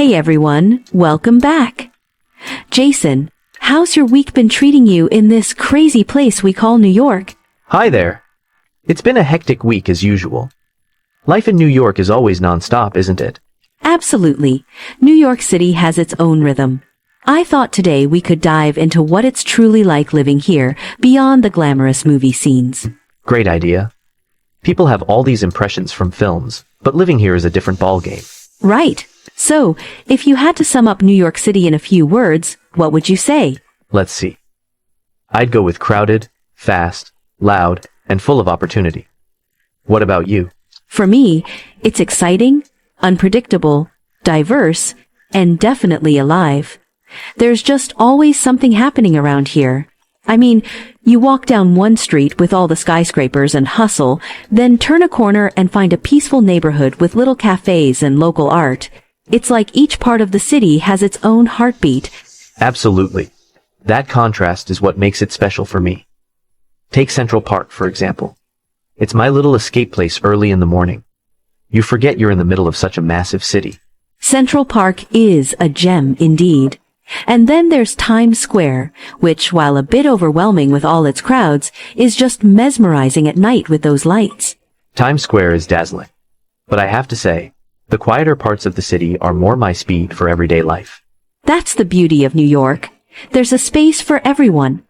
Hey everyone, welcome back. Jason, how's your week been treating you in this crazy place we call New York? Hi there. It's been a hectic week as usual. Life in New York is always non-stop, isn't it? Absolutely. New York City has its own rhythm. I thought today we could dive into what it's truly like living here, beyond the glamorous movie scenes. Great idea. People have all these impressions from films, but living here is a different ballgame. Right. So, if you had to sum up New York City in a few words, what would you say? Let's see. I'd go with crowded, fast, loud, and full of opportunity. What about you? For me, it's exciting, unpredictable, diverse, and definitely alive. There's just always something happening around here. I mean, you walk down one street with all the skyscrapers and hustle, then turn a corner and find a peaceful neighborhood with little cafes and local art. It's like each part of the city has its own heartbeat. Absolutely. That contrast is what makes it special for me. Take Central Park, for example. It's my little escape place early in the morning. You forget you're in the middle of such a massive city. Central Park is a gem indeed. And then there's Times Square, which, while a bit overwhelming with all its crowds, is just mesmerizing at night with those lights. Times Square is dazzling. But I have to say, the quieter parts of the city are more my speed for everyday life. That's the beauty of New York. There's a space for everyone,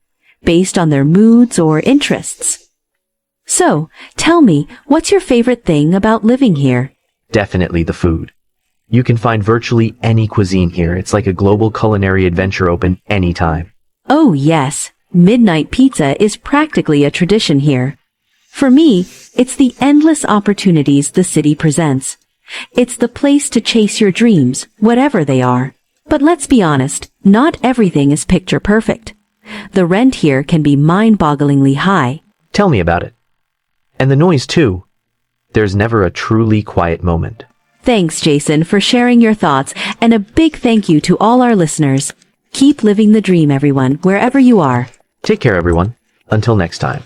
based on their moods or interests. So, tell me, what's your favorite thing about living here? Definitely the food. You can find virtually any cuisine here. It's like a global culinary adventure open anytime. Oh yes, midnight pizza is practically a tradition here. For me, it's the endless opportunities the city presents. It's the place to chase your dreams, whatever they are. But let's be honest, not everything is picture perfect. The rent here can be mind-bogglingly high. Tell me about it. And the noise too. There's never a truly quiet moment. Thanks, Jason, for sharing your thoughts, and a big thank you to all our listeners. Keep living the dream, everyone, wherever you are. Take care, everyone. Until next time.